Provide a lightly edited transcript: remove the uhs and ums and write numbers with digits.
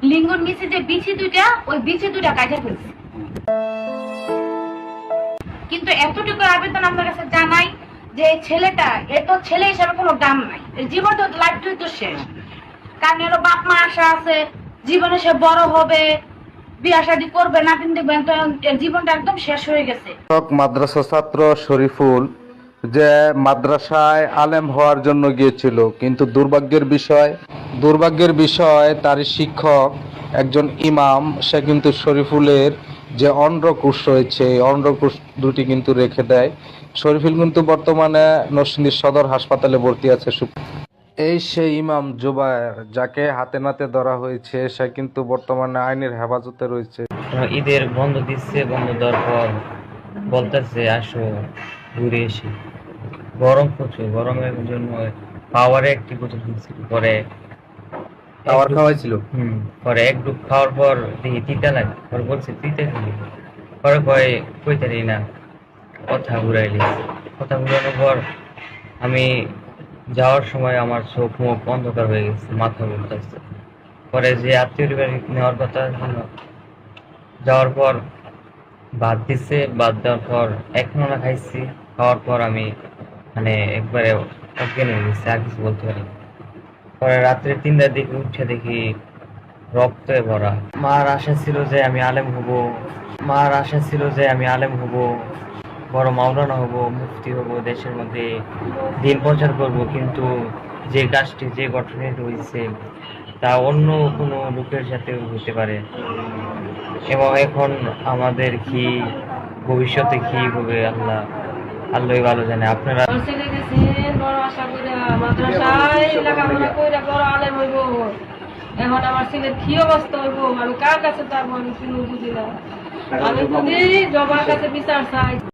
লিঙ্গর নিচে যে বিচি দুইটা, ওই বিচি দুইটা কাটে ফেলছে। কিন্তু এতটুকু আবেদন আমার কাছে জানাই যে ছেলেটা এত ছেলে হিসাবে কোনো দাম নাই, জীবন তো লাইফটাই তো শেষ। কারণ এর বাপ মা আশা আছে জীবনে সে বড় হবে, বিয়ে শাদী করবে, নাতিন দেখবেন, তো এর জীবনটা একদম শেষ হয়ে গেছে। মাদ্রাসা ছাত্র শরীফুল যে মাদ্রাসায় আলেম হওয়ার জন্য গিয়েছিল, কিন্তু দুর্ভাগ্যের বিষয় তার শিক্ষক একজন ইমাম, সে কিন্তু শরীফুলের যে অন্ডকোষ রয়েছে এই অন্ডকোষ দুটি কিন্তু রেখে দেয়। শরীফুল কিন্তু বর্তমানে নরসিংদী সদর হাসপাতালে ভর্তি আছে। এই সেই ইমাম জুবায়ের যাকে হাতে নাতে ধরা হয়েছে, সে কিন্তু বর্তমানে আইনের হেফাজতে রয়েছে। ঈদের বন্ধ দিচ্ছে, বন্ধ দেওয়ার পর বলতেছে আসো ঘুরে এসে। গরম প্রচুর, গরমের জন্য পাওয়ারে একটি বোতল কিনছিল, পরে খাবার খাওয়াইছিল। পরে এক ডুব খাওয়ার পর দেখি তিতা লাগে, পরে বলছে তিতা খেলি, পরে কয় কইতারি না, কথা ঘুরাইলি। কথা ঘুরানোর পর আমি যাওয়ার সময় আমার চোখ মুখ অন্ধকার হয়ে গেছে, মাথা ঘুরতেছে। পরে যে আত্মীয় বাড়ি নেওয়ার কথা ছিল, যাওয়ার পর ভাত দিচ্ছে, ভাত দেওয়ার পর এখনো না খাইছি। খাওয়ার পর আমি মানে একবারে অজ্ঞান হয়ে গেছি, আর কিছু বলতে পারি। পরে রাত্রে 3টার দিকে উঠে দেখি রক্তে ভরা। মার আশা ছিল যে আমি আলেম হব, বড় মাওলানা হব, মুফতি হব, দেশের মধ্যে দিন প্রচার করব। কিন্তু যে কাজটি, যে ঘটনাটি হয়েছে তা অন্য কোনো লোকের সাথে হতে পারে, এবং এখন আমাদের কি ভবিষ্যতে কি হবে আল্লাহই ভালো জানে। আপনারা ছেলে গেছে বড় আশা করে মাদ্রাসায় লেখাপড়া করে বড় আলেম হইব, এখন আমার ছেলের কি অবস্থা হইব আমি কার কাছে যাবো, আমি কোনো বুঝি না। আমি যদি জবার কাছে বিচার চাই।